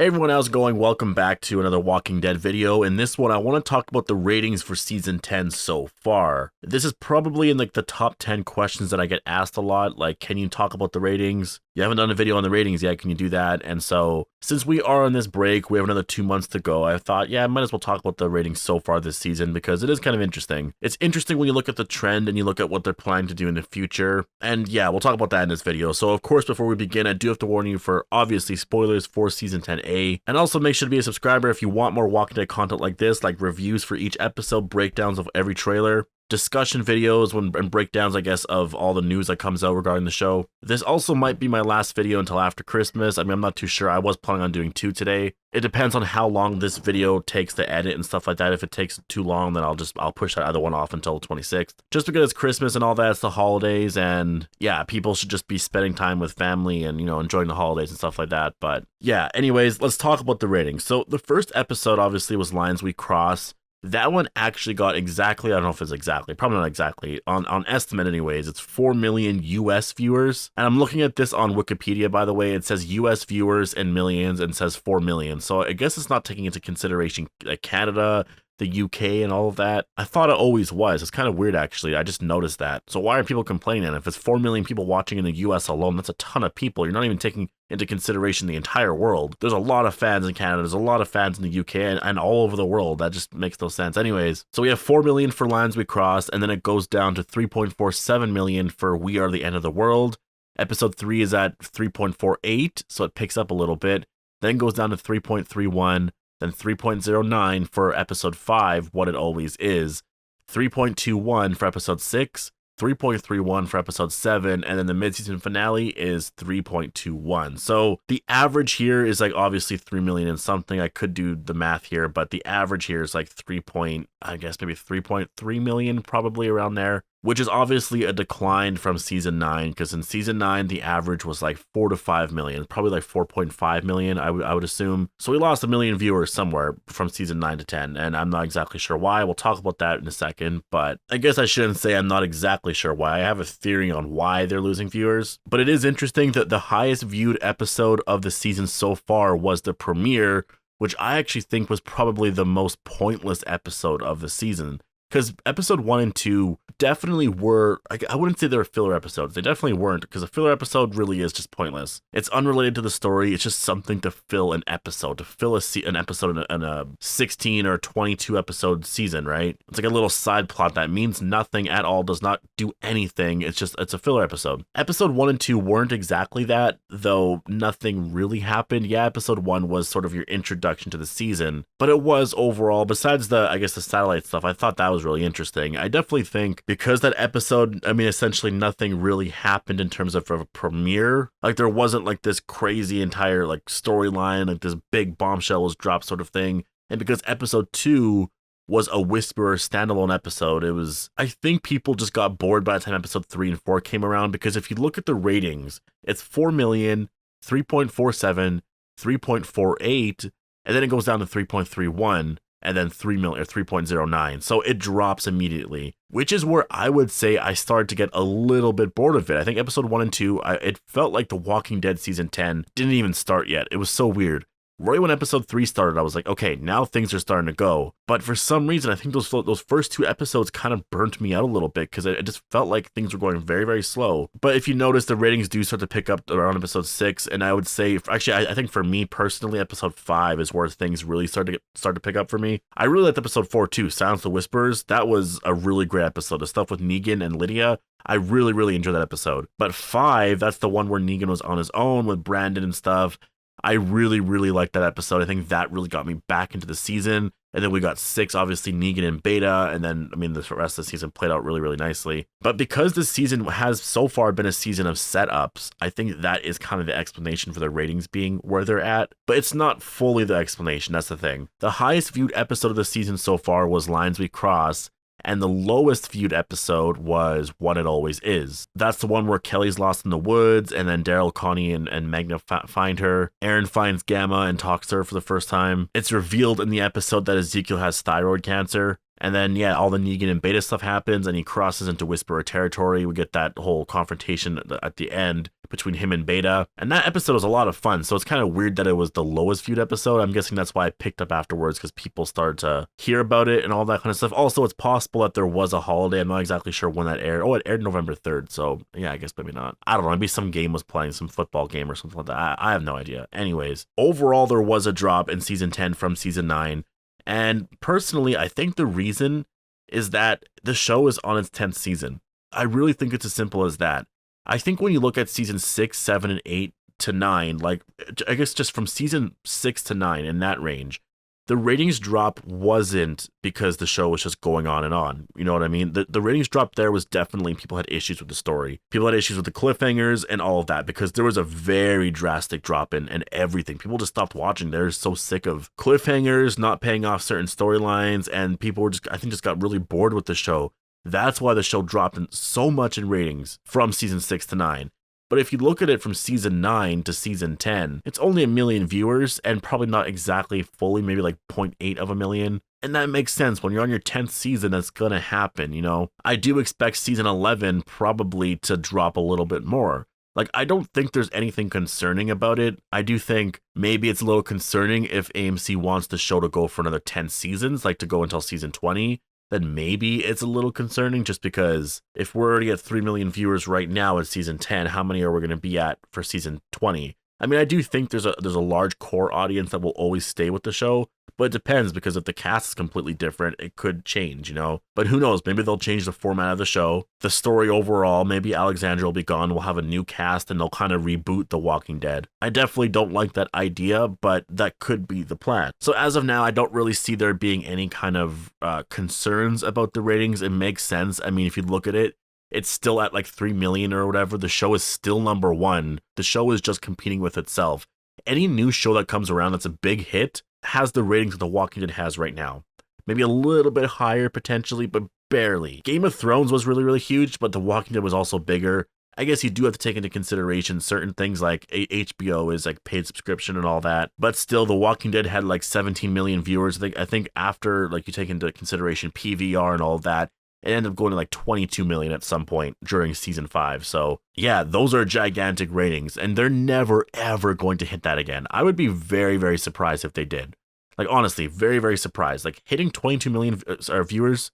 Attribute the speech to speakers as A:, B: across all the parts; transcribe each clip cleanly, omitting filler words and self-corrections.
A: Hey everyone, how's it going? Welcome back to another Walking Dead video. In this one, I want to talk about the ratings for Season 10 so far. This is probably in like the top 10 questions that I get asked a lot, like, can you talk about the ratings? You haven't done a video on the ratings yet, can you do that? And so, since we are on this break, we have another 2 months to go, I thought, yeah, I might as well talk about the ratings so far this season because it is kind of interesting. It's interesting when you look at the trend and you look at what they're planning to do in the future. And yeah, we'll talk about that in this video. So of course, before we begin, I do have to warn you for obviously spoilers for Season 10A. And also make sure to be a subscriber if you want more Walking Dead content like this, like reviews for each episode, breakdowns of every trailer, discussion videos and breakdowns, I guess, of all the news that comes out regarding the show. This also might be my last video until after Christmas. I mean, I'm not too sure. I was planning on doing 2 today. It depends on how long this video takes to edit and stuff like that. If it takes too long, then I'll push that other one off until the 26th. Just because it's Christmas and all that, it's the holidays, and yeah, people should just be spending time with family and, you know, enjoying the holidays and stuff like that. But yeah, anyways, let's talk about the ratings. So the first episode obviously was Lines We Cross. That one actually got exactly, I don't know if it's exactly, probably not exactly, on estimate anyways, it's 4 million US viewers. And I'm looking at this on Wikipedia, by the way. It says US viewers in millions and says 4 million. So I guess it's not taking into consideration like Canada, the UK, and all of that. I thought it always was. It's kind of weird, actually. I just noticed that. So why are people complaining? If it's 4 million people watching in the US alone, that's a ton of people. You're not even taking into consideration the entire world. There's a lot of fans in Canada. There's a lot of fans in the UK and all over the world. That just makes no sense. Anyways, so we have 4 million for Lines We Cross, and then it goes down to 3.47 million for We Are the End of the World. Episode 3 is at 3.48, so it picks up a little bit. Then goes down to 3.31. Then 3.09 for episode 5, What It Always Is, 3.21 for episode 6, 3.31 for episode 7, and then the mid-season finale is 3.21. So the average here is like obviously 3 million and something. I could do the math here, but the average here is like I guess maybe 3.3 million, probably around there, which is obviously a decline from season 9, because in season 9 the average was like 4 to 5 million, probably like 4.5 million, I would assume. So we lost a million viewers somewhere from season 9 to 10, and I'm not exactly sure why. We'll talk about that in a second, but I guess I shouldn't say I'm not exactly sure why. I have a theory on why they're losing viewers, but it is interesting that the highest viewed episode of the season so far was the premiere, which I actually think was probably the most pointless episode of the season. Because episode 1 and 2 definitely were, I wouldn't say they were filler episodes. They definitely weren't, because a filler episode really is just pointless. It's unrelated to the story. It's just something to fill an episode, to fill an episode in a 16 or 22 episode season, right? It's like a little side plot that means nothing at all, does not do anything. It's a filler episode. Episode 1 and 2 weren't exactly that, though nothing really happened. Yeah, episode 1 was sort of your introduction to the season, but it was overall, besides the satellite stuff, I thought that was really interesting. I definitely think because that episode, I mean, essentially nothing really happened in terms of a premiere. Like there wasn't like this crazy entire like storyline, like this big bombshell was dropped sort of thing. And because episode 2 was a Whisperer standalone episode, I think people just got bored by the time episode 3 and 4 came around, because if you look at the ratings, it's 4 million, 3.47, 3.48, and then it goes down to 3.31. And then 3 million or 3.09. So it drops immediately, which is where I would say I started to get a little bit bored of it. I think episode 1 and 2, it felt like The Walking Dead season 10 didn't even start yet. It was so weird. Right when episode 3 started, I was like, okay, now things are starting to go. But for some reason, I think those first 2 episodes kind of burnt me out a little bit, because it just felt like things were going very, very slow. But if you notice, the ratings do start to pick up around episode 6, and I would say, actually, I think for me personally, episode 5 is where things really start to pick up for me. I really liked episode 4 too, Silence the Whispers. That was a really great episode. The stuff with Negan and Lydia, I really, really enjoyed that episode. But 5, that's the one where Negan was on his own with Brandon and stuff. I really, really liked that episode. I think that really got me back into the season. And then we got 6, obviously Negan and Beta. And then, I mean, the rest of the season played out really, really nicely. But because this season has so far been a season of setups, I think that is kind of the explanation for the ratings being where they're at. But it's not fully the explanation. That's the thing. The highest viewed episode of the season so far was Lines We Cross, and the lowest viewed episode was What It Always Is. That's the one where Kelly's lost in the woods, and then Daryl, Connie, and Magna find her. Aaron finds Gamma and talks to her for the first time. It's revealed in the episode that Ezekiel has thyroid cancer, And then, yeah, all the Negan and Beta stuff happens, and he crosses into Whisperer territory. We get that whole confrontation at the end between him and Beta. And that episode was a lot of fun, so it's kind of weird that it was the lowest viewed episode. I'm guessing that's why I picked up afterwards, because people started to hear about it and all that kind of stuff. Also, it's possible that there was a holiday. I'm not exactly sure when that aired. Oh, it aired November 3rd, so yeah, I guess maybe not. I don't know, maybe some game was playing, some football game or something like that. I have no idea. Anyways, overall, there was a drop in season 10 from season 9. And personally, I think the reason is that the show is on its 10th season. I really think it's as simple as that. I think when you look at season 6, 7, and 8 to 9, like, I guess just from season 6 to 9 in that range, the ratings drop wasn't because the show was just going on and on. You know what I mean? The ratings drop there was definitely people had issues with the story. People had issues with the cliffhangers and all of that, because there was a very drastic drop in everything. People just stopped watching. They're so sick of cliffhangers, not paying off certain storylines, and people were just, I think, just got really bored with the show. That's why the show dropped in so much in ratings from season 6 to 9. But if you look at it from season 9 to season 10, it's only 1 million viewers, and probably not exactly fully, maybe like 0.8 of a million. And that makes sense. When you're on your 10th season, that's gonna happen, you know? I do expect season 11 probably to drop a little bit more. Like, I don't think there's anything concerning about it. I do think maybe it's a little concerning if AMC wants the show to go for another 10 seasons, like to go until season 20. Then maybe it's a little concerning, just because if we're already at 3 million viewers right now in season 10, how many are we going to be at for season 20? I mean, I do think there's a large core audience that will always stay with the show, but it depends, because if the cast is completely different, it could change, you know? But who knows? Maybe they'll change the format of the show, the story overall. Maybe Alexandra will be gone, we'll have a new cast, and they'll kind of reboot The Walking Dead. I definitely don't like that idea, but that could be the plan. So as of now, I don't really see there being any kind of concerns about the ratings. It makes sense. I mean, if you look at it, it's still at like 3 million or whatever. The show is still number 1. The show is just competing with itself. Any new show that comes around that's a big hit has the ratings that The Walking Dead has right now. Maybe a little bit higher potentially, but barely. Game of Thrones was really, really huge, but The Walking Dead was also bigger. I guess you do have to take into consideration certain things like HBO is like paid subscription and all that. But still, The Walking Dead had like 17 million viewers. I think after like you take into consideration PVR and all that, it ended up going to like 22 million at some point during season 5. So yeah, those are gigantic ratings, and they're never ever going to hit that again. I would be very, very surprised if they did. Like, honestly, very, very surprised. Like, hitting 22 million viewers,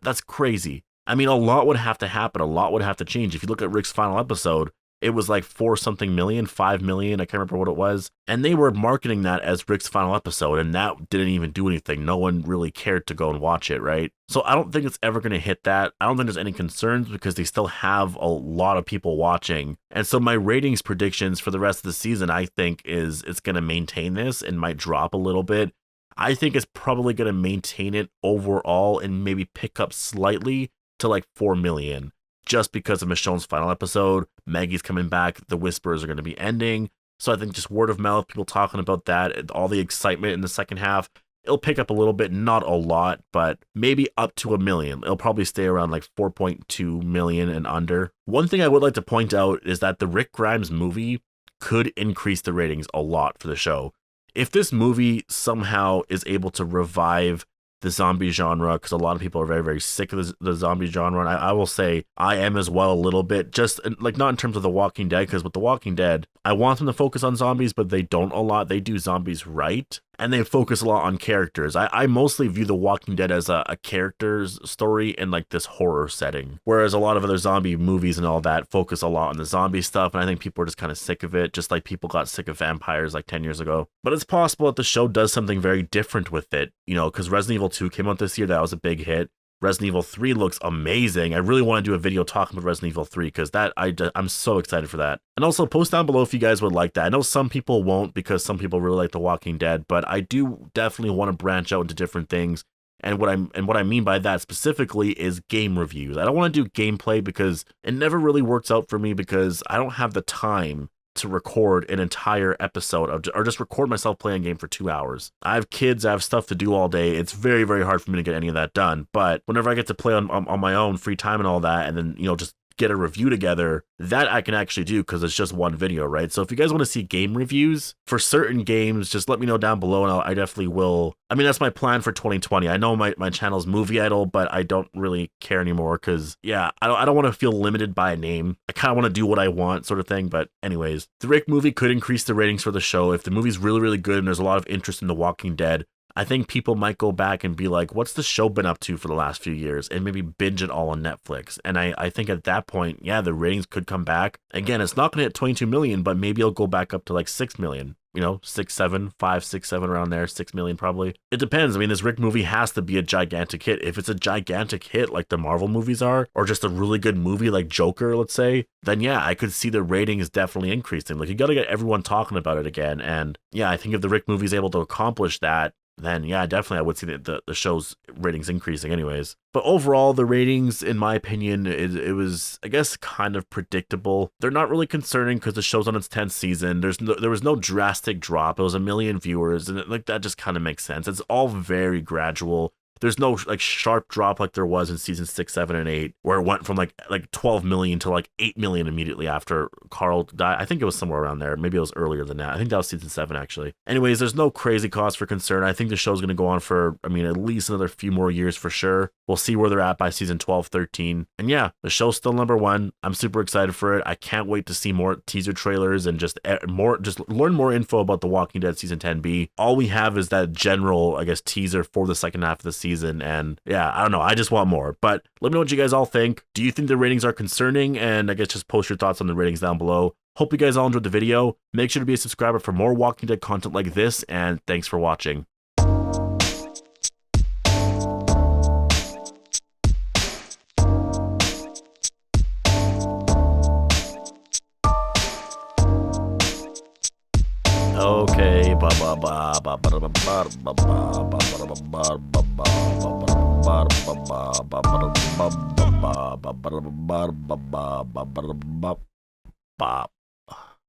A: that's crazy. I mean, a lot would have to happen. A lot would have to change. If you look at Rick's final episode, it was like 4 something million, 5 million, I can't remember what it was. And they were marketing that as Rick's final episode, and that didn't even do anything. No one really cared to go and watch it, right? So I don't think it's ever going to hit that. I don't think there's any concerns, because they still have a lot of people watching. And so my ratings predictions for the rest of the season, I think, is it's going to maintain this and might drop a little bit. I think it's probably going to maintain it overall and maybe pick up slightly to like 4 million. Just because of Michonne's final episode, Maggie's coming back, the Whisperers are going to be ending. So I think just word of mouth, people talking about that, all the excitement in the second half, it'll pick up a little bit, not a lot, but maybe up to 1 million. It'll probably stay around like 4.2 million and under. One thing I would like to point out is that the Rick Grimes movie could increase the ratings a lot for the show. If this movie somehow is able to revive the zombie genre, because a lot of people are very, very sick of the zombie genre, and I will say I am as well a little bit, just like not in terms of The Walking Dead, because with The Walking Dead, I want them to focus on zombies, but they don't a lot. They do zombies right, and they focus a lot on characters. I mostly view The Walking Dead as a character's story in like this horror setting, whereas a lot of other zombie movies and all that focus a lot on the zombie stuff, and I think people are just kind of sick of it, just like people got sick of vampires like 10 years ago. But it's possible that the show does something very different with it, you know, because Resident Evil 2 came out this year. That was a big hit. Resident Evil 3 looks amazing. I really want to do a video talking about Resident Evil 3, because I'm so excited for that. And also post down below if you guys would like that. I know some people won't, because some people really like The Walking Dead, but I do definitely want to branch out into different things. And what I mean by that specifically is game reviews. I don't want to do gameplay, because it never really works out for me, because I don't have the time to record an entire episode of, or just record myself playing a game for 2 hours. I have kids, I have stuff to do all day. It's very, very hard for me to get any of that done. But whenever I get to play on my own free time and all that, and then, you know, just get a review together, that I can actually do because it's just one video, right? So if you guys want to see game reviews for certain games, just let me know down below and I definitely will. I mean, that's my plan for 2020. I know my channel's MOVIEidol, but I don't really care anymore because, yeah, I don't want to feel limited by a name. I kind of want to do what I want sort of thing. But anyways, the Rick movie could increase the ratings for the show. If the movie's really, really good and there's a lot of interest in The Walking Dead, I think people might go back and be like, what's the show been up to for the last few years? And maybe binge it all on Netflix. And I think at that point, yeah, the ratings could come back. Again, it's not going to hit 22 million, but maybe it'll go back up to like 6 million. You know, 6, 7, 5, 6, 7 around there, 6 million probably. It depends. I mean, this Rick movie has to be a gigantic hit. If it's a gigantic hit like the Marvel movies are, or just a really good movie like Joker, let's say, then yeah, I could see the ratings definitely increasing. Like, you got to get everyone talking about it again. And yeah, I think if the Rick movie is able to accomplish that, then yeah, definitely I would see the show's ratings increasing anyways. But overall, the ratings, in my opinion, it was, I guess, kind of predictable. They're not really concerning because the show's on its 10th season. There was no drastic drop. It was 1 million viewers, and like that just kind of makes sense. It's all very gradual. There's no like sharp drop like there was in season 6, 7, and 8, where it went from like 12 million to like 8 million immediately after Carl died. I think it was somewhere around there. Maybe it was earlier than that. I think that was season 7 actually. Anyways, there's no crazy cause for concern. I think the show's going to go on for, I mean, at least another few more years for sure. We'll see where they're at by season 12, 13. And yeah, the show's still #1. I'm super excited for it. I can't wait to see more teaser trailers and just learn more info about The Walking Dead season 10B. All we have is that general, I guess, teaser for the second half of the season. And yeah, I don't know. I just want more. But let me know what you guys all think. Do you think the ratings are concerning? And I guess just post your thoughts on the ratings down below. Hope you guys all enjoyed the video. Make sure to be a subscriber for more Walking Dead content like this. And thanks for watching. Okay, ba ba ba ba ba ba ba ba ba ba ba ba